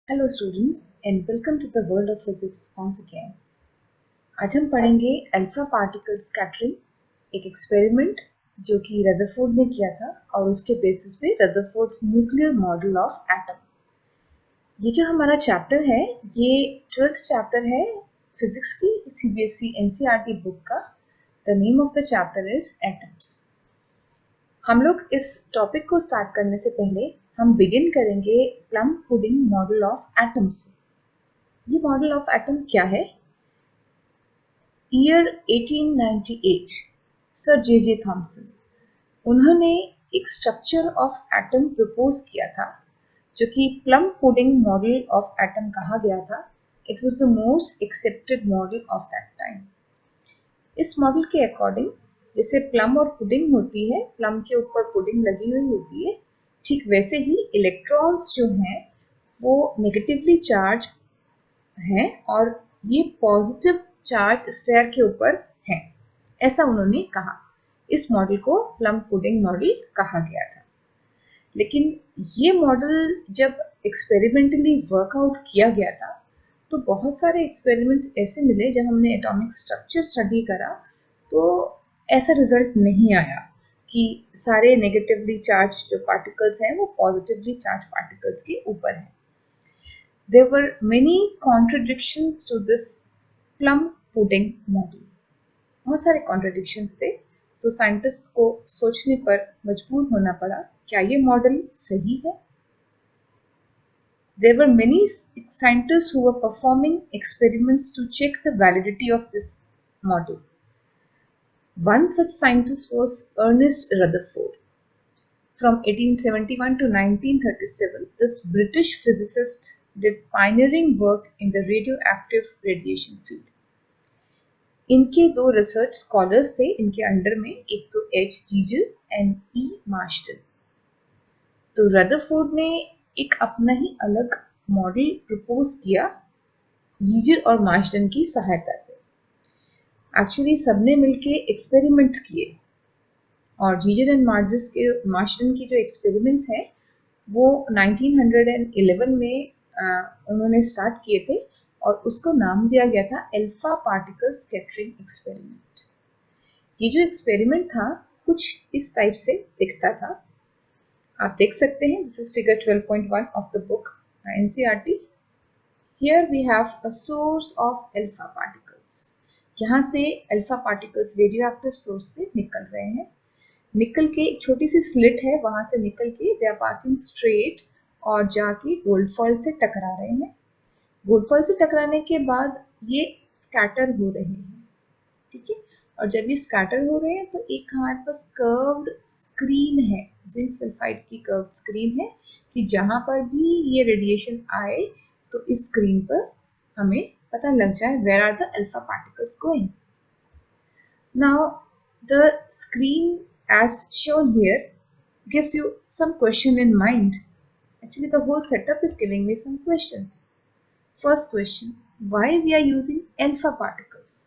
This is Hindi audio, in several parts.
Hello students and welcome to the world of physics once again. आज हम पढ़ेंगे अल्फा पार्टिकल स्कैटरिंग, एक एक्सपेरिमेंट जो कि रदरफोर्ड ने किया था और उसके बेसिस पे Rutherford's nuclear model of atom. ये जो हमारा चैप्टर है ये 12th चैप्टर है फिजिक्स की सीबीएसई एनसीईआरटी बुक का। The name of the chapter is atoms. हम लोग इस टॉपिक को स्टार्ट करने से पहले हम बिगिन करेंगे plum pudding model of atom से। ये मॉडल ऑफ एटम क्या है? ईयर 1898 सर जे थॉमसन, उन्होंने एक स्ट्रक्चर ऑफ एटम प्रपोज किया था जो कि plum pudding model of atom कहा गया था। It was the most accepted model of that time. इस मॉडल के अकॉर्डिंग जैसे प्लम और पुडिंग होती है, प्लम के ऊपर पुडिंग लगी हुई होती है, ठीक वैसे ही इलेक्ट्रॉन्स जो हैं वो नेगेटिवली चार्ज हैं और ये पॉजिटिव चार्ज स्फीयर के ऊपर है, ऐसा उन्होंने कहा। इस मॉडल को प्लम पुडिंग मॉडल कहा गया था। लेकिन ये मॉडल जब एक्सपेरिमेंटली वर्कआउट किया गया था तो बहुत सारे एक्सपेरिमेंट्स ऐसे मिले जब हमने एटॉमिक स्ट्रक्चर स्टडी करा तो ऐसा रिजल्ट नहीं आया कि सारे नेगेटिवली चार्ज जो पार्टिकल्स हैं वो पॉजिटिवली चार्ज पार्टिकल्स के ऊपर हैं। There were many contradictions to this plum pudding model. बहुत सारे contradictions थे, तो साइंटिस्ट को सोचने पर मजबूर होना पड़ा, क्या ये मॉडल सही है? There were many scientists who were performing experiments to check the validity of this model. One such scientist was Ernest Rutherford. From 1871 to 1937, this British physicist did pioneering work in the radioactive radiation field. इनके दो रिसर्च स्कॉलर्स थे इनके अंडर में, एक तो एच जीजर एंड ई मार्शल। तो रदरफोर्ड ने एक अपना ही अलग मॉडल प्रपोज किया जीजर और मार्शल की सहायता से। एक्चुअली सबने मिलके एक्सपेरिमेंट्स किए और जीजर एंड मार्शल की जो एक्सपेरिमेंट्स हैं वो 1911 में उन्होंने स्टार्ट किए थे और उसको नाम दिया गया था अल्फा पार्टिकल स्कैटरिंग एक्सपेरिमेंट। ये जो एक्सपेरिमेंट था कुछ इस टाइप से दिखता था, आप देख सकते हैं। This is figure 12.1 of the book NCERT. Here we have a source of alpha particles. यहाँ से alpha particles radioactive source से निकल रहे हैं। निकल के एक छोटी सी स्लिट है, वहां से निकल के दे आर पासिंग स्ट्रेट और जाके गोल्ड फॉइल से टकरा रहे हैं। गोल्ड फॉइल से टकराने के बाद ये स्कैटर हो रहे हैं, ठीक है। और जब ये स्कैटर हो रहे हैं तो एक हमारे पास कर्व्ड स्क्रीन है, जिंक सल्फाइड की कर्व्ड स्क्रीन है कि जहां पर भी ये रेडिएशन आए तो इस स्क्रीन पर हमें पता लग जाए where are the alpha particles going. Now the screen as shown here gives you some question in mind. Actually the whole setup is giving me some questions. First question, why we are using alpha particles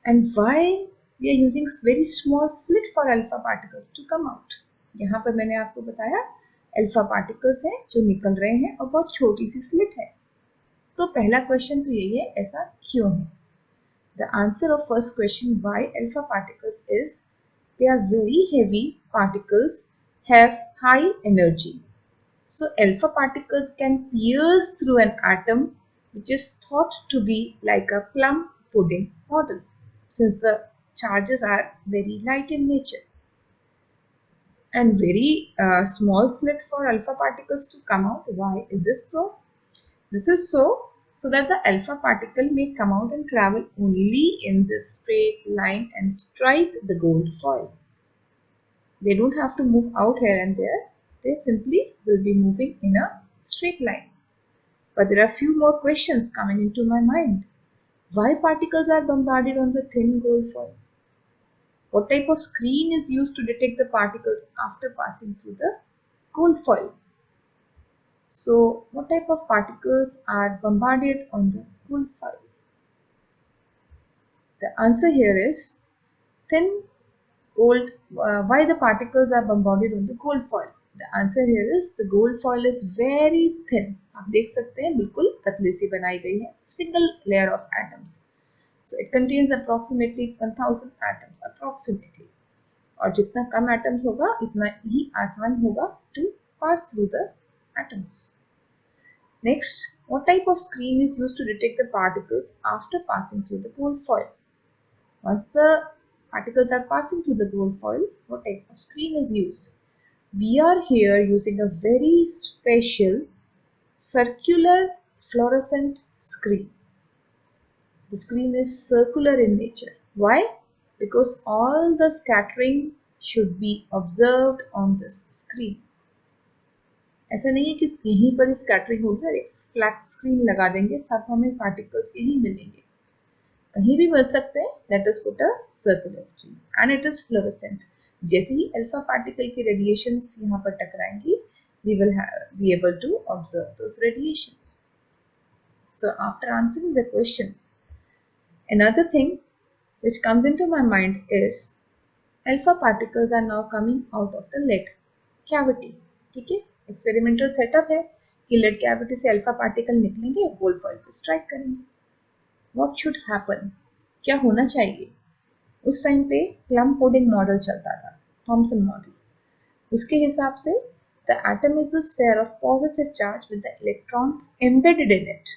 and why we are using very small slit for alpha particles to come out. यहाँ पर मैंने आपको बताया अल्फा पार्टिकल्स हैं जो निकल रहे हैं और बहुत छोटी सी स्लिट है। तो पहला क्वेश्चन तो यही है, ऐसा क्यों है? The answer of first question, why alpha particles, is they are very heavy particles, have high energy. So alpha particles can pierce through an atom which is thought to be like a plum pudding model since the charges are very light in nature. And very small slit for alpha particles to come out. Why is this so? This is so that the alpha particle may come out and travel only in this straight line and strike the gold foil. They don't have to move out here and there, they simply will be moving in a straight line. But there are few more questions coming into my mind. Why particles are bombarded on the thin gold foil? What type of screen is used to detect the particles after passing through the gold foil? So what type of particles are bombarded on the gold foil? The answer here is thin gold. Why the particles are bombarded on the gold foil? The answer here is the gold foil is very thin. आप देख सकते हैं बिल्कुल पतली सी बनाई गई है, single layer of atoms. So it contains approximately 1000 atoms approximately. और जितना कम atoms होगा इतना ही आसान होगा to pass through the atoms. Next, what type of screen is used to detect the particles after passing through the gold foil? Once the particles are passing through the gold foil, what type of screen is used? We are here using a very special circular fluorescent screen. The screen is circular in nature. Why? Because all the scattering should be observed on this screen. ऐसा नहीं है कि यहीं पर स्कैटरिंग होगी और एक फ्लैट स्क्रीन लगा देंगे, सब हमें पार्टिकल्स यहीं मिलेंगे, कहीं भी मिल सकते हैं. Let us put a circular screen and it is fluorescent. जैसे ही अल्फा पार्टिकल की रेडिएशंस यहाँ पर टकराएंगी, we will be able to observe those radiations. So after answering the questions, another thing which comes into my mind is alpha particles are now coming out of the lead cavity. ठीक है, एक्सपेरिमेंटल सेटअप है कि लेड कैविटी से अल्फा पार्टिकल निकलेंगे, गोल्ड फॉइल पे स्ट्राइक करेंगे. व्हाट शुड हैपन, क्या होना चाहिए? उस टाइम पे प्लम पुडिंग मॉडल चलता था, थॉमसन मॉडल. उसके हिसाब से the atom is a sphere of positive charge with the electrons embedded in it.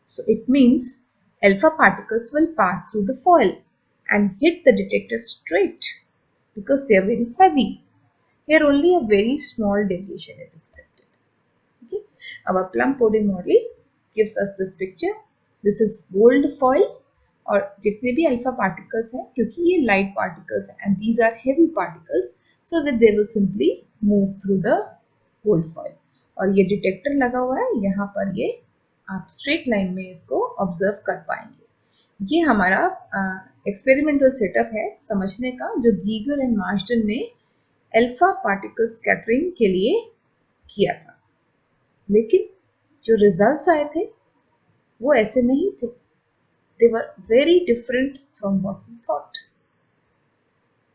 So it means alpha particles will pass through the foil and hit the detector straight because they are very heavy. Here only a very small deviation is accepted. Okay, our plum pudding model gives us this picture. This is gold foil और जितने भी अल्फा पार्टिकल्स हैं, क्योंकि ये लाइट पार्टिकल्स हैं and these are heavy particles, so that they will simply move through the gold foil. और ये डिटेक्टर लगा हुआ है यहाँ पर, ये आप स्ट्रेट लाइन में इसको ऑब्जर्व कर पाएंगे. ये हमारा एक्सपेरिमेंटल सेटअप है समझने का, जो गीगर एंड मार्शटन ने अल्फा पार्टिकल स्कैटरिंग के लिए किया था. लेकिन जो रिजल्ट्स आए थे वो ऐसे नहीं थे. They were very different from what we thought.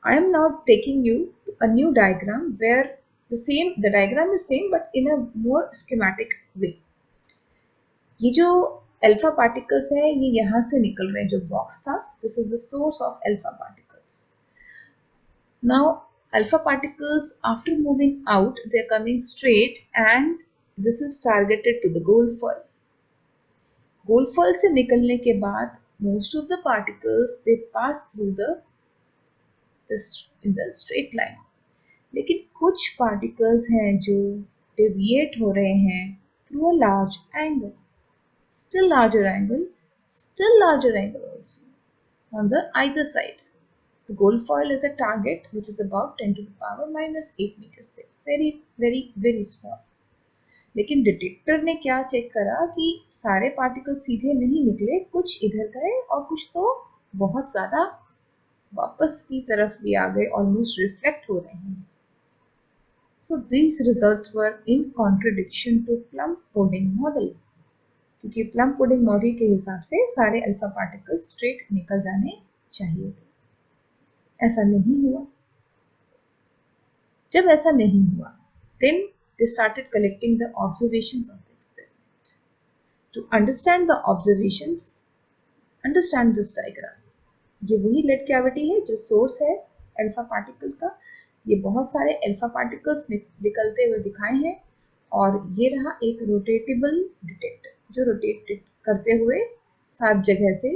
I am now taking you to a new diagram where the diagram is same but in a more schematic way. ये जो अल्फा पार्टिकल्स है ये यहाँ से निकल रहे हैं, जो बॉक्स था, this is the source of alpha particles. Now alpha particles after moving out they are coming straight and this is targeted to the gold foil. Gold foil से निकलने के बाद most of the particles they pass through in the straight line. लेकिन कुछ पार्टिकल्स हैं जो डेविएट हो रहे हैं through a large angle, still larger angle also on the either side. The gold foil is a target which is about 10 to the power minus 8 meters thick, very very very small. लेकिन डिटेक्टर ने क्या चेक करा कि सारे पार्टिकल सीधे नहीं निकले, कुछ इधर गए और कुछ तो बहुत ज्यादा वापस की तरफ भी आ गए, ऑलमोस्ट रिफ्लेक्ट हो रहे हैं. So these results were in contradiction to plum pudding model, क्योंकि प्लम पुडिंग मॉडल के हिसाब से सारे अल्फा पार्टिकल स्ट्रेट निकल जाने चाहिए थे. ऐसा नहीं हुआ. जब ऐसा नहीं हुआ, then they started collecting the observations of the experiment. To understand the observations, understand this diagram. ये वही लेड कैविटी है जो सोर्स है अल्फा पार्टिकल का. ये बहुत सारे अल्फा पार्टिकल्स निकलते हुए दिखाए हैं और ये रहा एक रोटेटेबल डिटेक्टर जो रोटेट करते हुए सब जगह से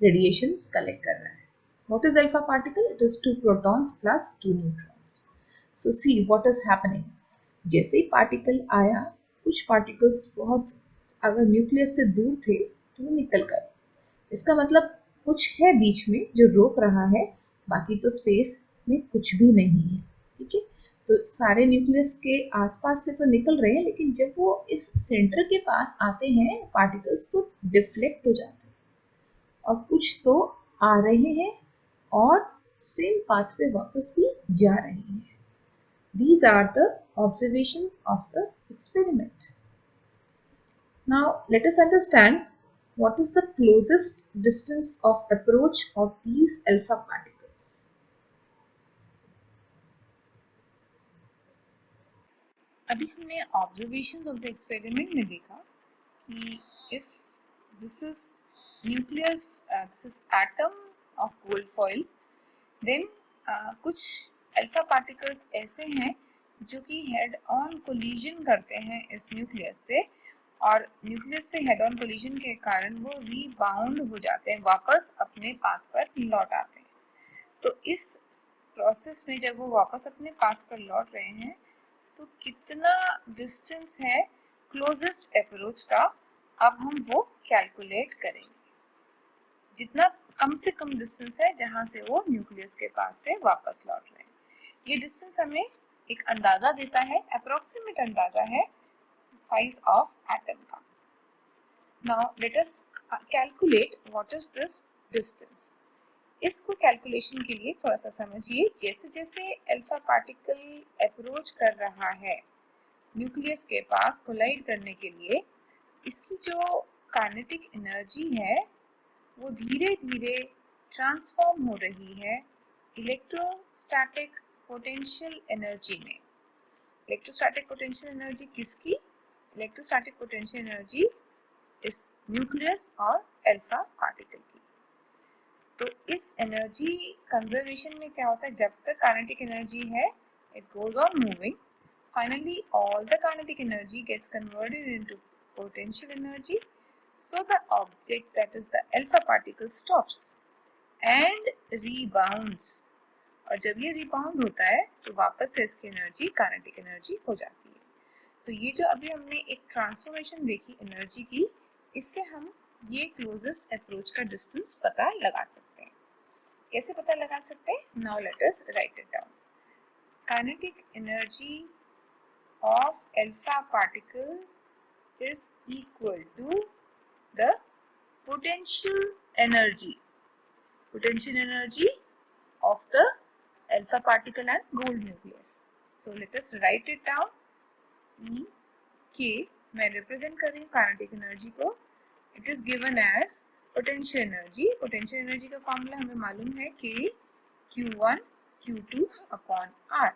रेडिएशंस कलेक्ट कर रहा है. What is alpha particle? It is 2 protons plus 2 neutrons. So see what is happening. जैसे ही पार्टिकल आया, कुछ पार्टिकल्स बहुत अगर न्यूक्लियस से दूर थे तो वो निकल गए. इसका मतलब कुछ है बीच में जो रोक रहा है, बाकी तो स्पेस में कुछ भी नहीं है. ठीक है, तो सारे न्यूक्लियस के आसपास से तो निकल रहे हैं, लेकिन जब वो इस सेंटर के पास आते हैं पार्टिकल्स तो डिफ्लेक्ट हो जाते हैं और कुछ तो आ रहे हैं और सेम पाथ पे वापस भी जा रहे हैं. These are the observations of the experiment. Now let us understand what is the closest distance of approach of these alpha particles. अभी हमने ऑब्जर्वेशंस ऑफ द एक्सपेरिमेंट में देखा कि if this is nucleus, this is atom of gold foil, then कुछ अल्फा पार्टिकल्स ऐसे हैं जो कि हेड ऑन कोलिजन करते हैं इस न्यूक्लियस से, और न्यूक्लियस से हेड ऑन कोलिजन के कारण वो रीबाउंड हो जाते हैं, वापस अपने पाथ पर लौट आते हैं। तो इस प्रोसेस में जब वो वापस अपने पाथ पर लौट रहे हैं तो कितना डिस्टेंस है क्लोजेस्ट अप्रोच का, अब हम वो कैलकुलेट करेंगे। जितना कम से कम डिस्टेंस है जहां से वो न्यूक्लियस के पास से वापस लौट रहे हैं, ये डिस्टेंस हमें एक अंदाजा देता है, अप्रोक्सीमेट अंदाजा है साइज ऑफ एटम का। Now let us calculate what is this distance. इसको कैलकुलेशन के लिए थोड़ा सा समझिए, जैसे जैसे अल्फा पार्टिकल अप्रोच कर रहा है न्यूक्लियस के पास कोलाइड करने के लिए, इसकी जो काइनेटिक एनर्जी है वो धीरे धीरे ट्रांसफॉर्म हो रही है इलेक्ट्रोस्टैटिक पोटेंशियल एनर्जी में। इलेक्ट्रोस्टैटिक पोटेंशियल एनर्जी किसकी? इलेक्ट्रोस्टैटिक पोटेंशियल एनर्जी इस न्यूक्लियस और अल्फा पार्टिकल की। तो इस एनर्जी कंजर्वेशन में क्या होता है, जब तक काइनेटिक एनर्जी है it goes on moving, finally all the kinetic energy gets converted into potential energy, so the object, that is the alpha particle, stops and rebounds, और जब ये रिबाउंड होता है तो वापस से इसकी एनर्जी काइनेटिक एनर्जी हो जाती है। तो ये जो अभी हमने एक ट्रांसफॉर्मेशन देखी एनर्जी की, इससे हम ये क्लोजेस्ट अप्रोच का डिस्टेंस पता लगा सकते हैं। कैसे पता लगा सकते हैं? Now let us right it down. Kinetic energy of alpha particle is equal to the potential energy of the alpha particle and gold nucleus. So let us write it down. E K, मैं represent कर रही हूँ kinetic energy को, it is given as potential energy. potential energy का फॉर्मूला हमें मालूम है K Q1 Q2 upon R.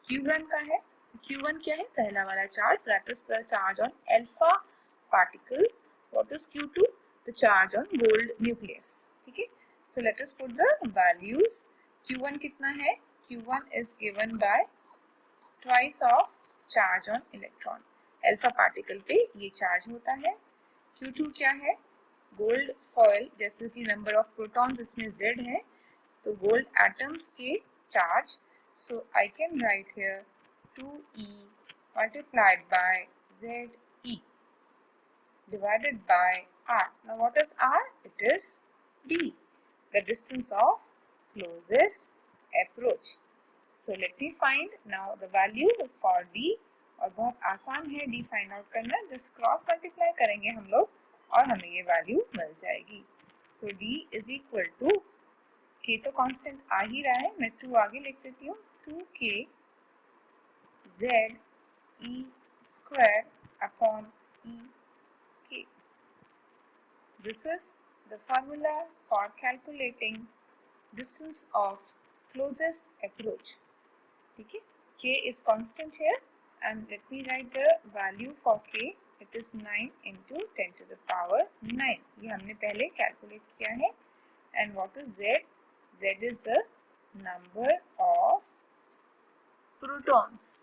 Q1 का है, Q1 क्या है? पहला वाला charge, that is the charge on alpha particle. What is Q2? The charge on gold nucleus. ठीक है, so let us put the values. Q1 कितना है? Q1 is given by twice of charge on electron. alpha particle पे ये चार्ज होता है। Q2 क्या है? गोल्ड फॉइल, जैसे कि नंबर ऑफ प्रोटॉन्स इसमें Z है, तो गोल्ड एटम्स के charge, so I can write here 2e multiplied by Ze divided by r. Now what is r? It is d, the distance of closest approach. So let me find now the value for d, और बहुत आसान है d फाइंड आउट करना, जस्ट क्रॉस मल्टीप्लाई करेंगे हम लोग और हमें ये वैल्यू मिल जाएगी। So d is equal to, k तो कांस्टेंट आ ही रहा है, मैं 2 आगे लिख देती हूँ, 2k Z E square upon E K. This is the formula for calculating distance of closest approach. ठीक है, K is constant here, and let me write the value for K. It is 9 into 10 to the power 9. ये हमने पहले calculate किया है. And what is Z? Z is the number of protons.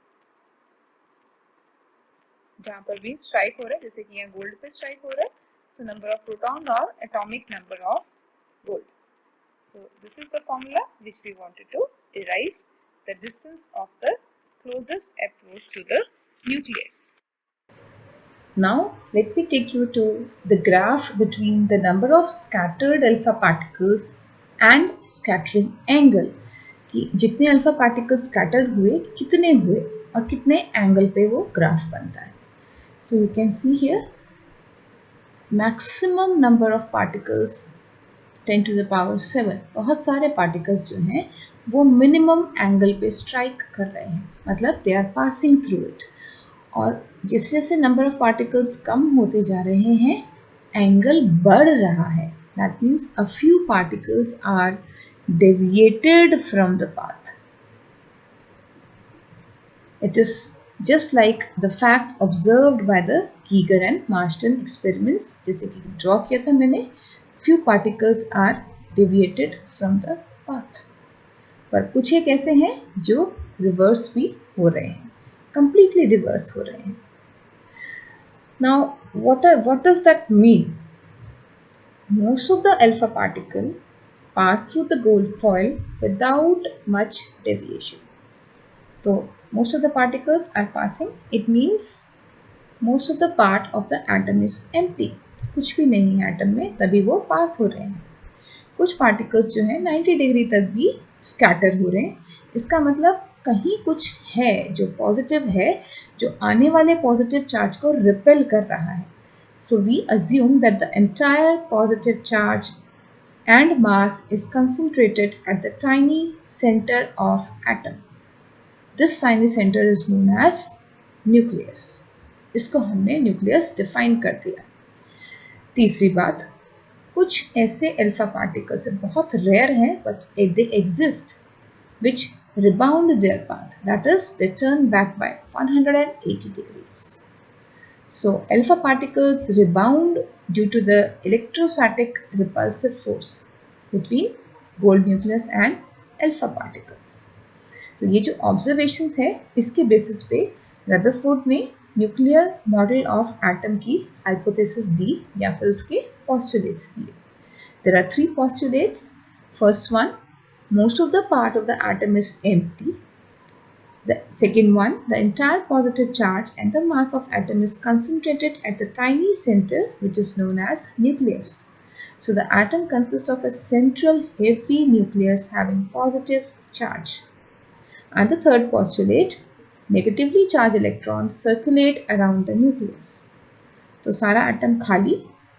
जहाँ पर भी स्ट्राइक हो रहा है, जैसे कि यहाँ गोल्ड पे स्ट्राइक हो रहा है, सो नंबर ऑफ प्रोटॉन्स और atomic number of gold. So this is the formula which we wanted to derive the distance of the closest approach to the nucleus. Now let me take you to the graph between the number of scattered alpha particles and scattering angle. कि जितने अल्फा पार्टिकल्स स्कैटर्ड हुए, कितने हुए और कितने एंगल पे वो ग्राफ बनता है. So you can see here maximum number of particles 10 to the power 7. बहुत सारे particles जो हैं वो minimum angle पे strike कर रहे हैं, मतलब they are passing through it. और जैसे जैसे number of particles कम होते जा रहे हैं, angle बढ़ रहा है. That means a few particles are deviated from the path. It is just like the fact observed by the Geiger and Marsden experiments, जैसे कि ड्रॉ किया था मैंने, few particles are deviated from the path. पर कुछ एक ऐसे हैं जो रिवर्स भी हो रहे हैं, completely रिवर्स हो रहे हैं. Now, what does that mean? Most of the alpha particle pass through the gold foil without much deviation. So, most of the particles are passing. It means most of the part of the atom is empty. कुछ भी नहीं है एटम में, तभी वो पास हो रहे हैं. कुछ पार्टिकल्स जो हैं 90 डिग्री तक भी स्कैटर हो रहे हैं. इसका मतलब कहीं कुछ है जो पॉजिटिव है, जो आने वाले पॉजिटिव चार्ज को रिपेल कर रहा है. So we assume that the entire positive charge and mass is concentrated at the tiny center of atom. This tiny center is known as nucleus. इसको हमने न्यूक्लियस डिफाइन कर दिया. तीसरी बात, कुछ ऐसे अल्फा पार्टिकल्स बहुत रेयर हैं but they exist which rebound their path, that is they turn back by 180 degrees. So alpha particles rebound due to the electrostatic repulsive force between gold nucleus and alpha particles. तो ये जो observations है इसके basis पे रदरफोर्ड ने न्यूक्लियर मॉडल ऑफ एटम की हाइपोथेसिस दी या फिर उसके postulates दिए. There are 3 postulates. First one, most of the part of the atom is empty. The second one, the entire positive charge and the mass of atom is concentrated at the tiny center which is known as nucleus. So the atom consists of a central heavy nucleus having positive charge. And the third postulate, negatively charged electrons circulate around the nucleus. तो सारा एटम खाली,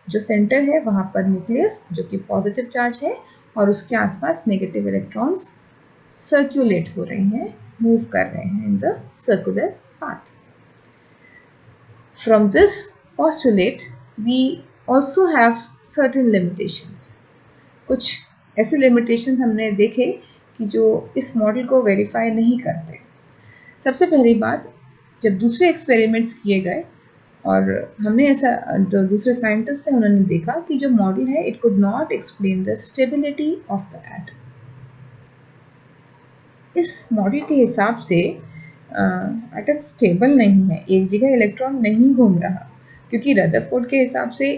जो सेंटर है वहाँ पर न्यूक्लियस जो कि पॉजिटिव चार्ज है और उसके आसपास नेगेटिव इलेक्ट्रॉन्स सर्कुलेट हो रहे हैं, मूव कर रहे हैं in the circular path. From this postulate we also have certain limitations. कुछ ऐसे limitations हमने देखे कि जो इस मॉडल को वेरीफाई नहीं करते. सबसे पहली बात, जब दूसरे एक्सपेरिमेंट्स किए गए और हमने ऐसा जो दूसरे साइंटिस्ट हैं उन्होंने देखा कि जो मॉडल है it could not explain the stability of the atom. इस मॉडल के हिसाब से एटम स्टेबल नहीं है, एक जगह इलेक्ट्रॉन नहीं घूम रहा, क्योंकि रदरफोर्ड के हिसाब से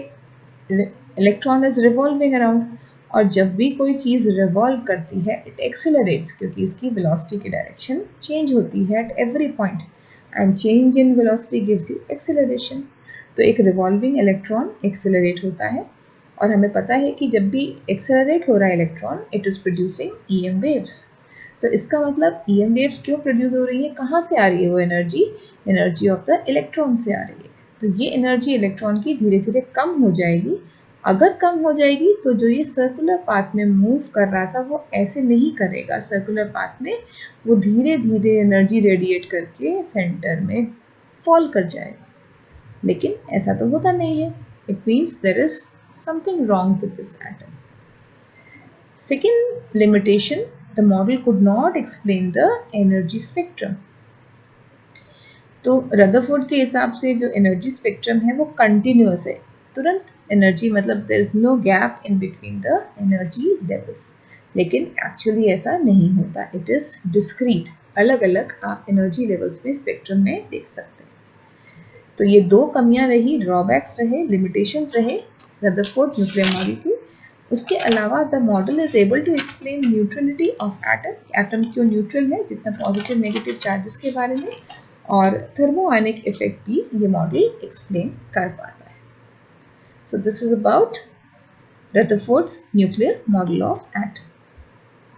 इलेक्ट्रॉन इज रिवॉल्विंग अराउंड, और जब भी कोई चीज़ रिवॉल्व करती है इट एक्सेलरेट्स, क्योंकि इसकी वेलोसिटी की डायरेक्शन चेंज होती है at every point and change in velocity gives you acceleration. तो एक रिवॉल्विंग इलेक्ट्रॉन एक्सेलरेट होता है, और हमें पता है कि जब भी एक्सेलरेट हो रहा है electron it is producing EM waves. तो इसका मतलब EM वेव्स क्यों प्रोड्यूस हो रही है, कहाँ से आ रही है वो एनर्जी ऑफ द इलेक्ट्रॉन से आ रही है. तो ये एनर्जी इलेक्ट्रॉन की धीरे धीरे कम हो जाएगी. अगर कम हो जाएगी तो जो ये सर्कुलर पाथ में मूव कर रहा था वो ऐसे नहीं करेगा. सर्कुलर पाथ में वो धीरे धीरे एनर्जी रेडिएट करके सेंटर में फॉल कर जाएगा, लेकिन ऐसा तो होता नहीं है. It means there is something wrong with this atom. Second limitation, the model could not explain the energy spectrum. तो रदरफोर्ड के हिसाब से जो एनर्जी स्पेक्ट्रम है वो कंटिन्यूअस है, तुरंत एनर्जी, मतलब there is no gap in between the energy levels. लेकिन एक्चुअली ऐसा नहीं होता, इट इज डिस्क्रीट. अलग अलग आप एनर्जी लेवल्स में स्पेक्ट्रम में देख सकते हैं. तो ये 2 कमियां रही, ड्रॉबैक्स रहे, लिमिटेशंस रहे रदरफोर्ड न्यूक्लियर मॉडल की. उसके अलावा the model is able to explain neutrality of atom. Atom क्यों न्यूट्रल है, जितना पॉजिटिव नेगेटिव चार्जेस के बारे में, और थर्मोआयनिक इफेक्ट भी ये मॉडल एक्सप्लेन कर पाता है. So this is about Rutherford's nuclear model of atom.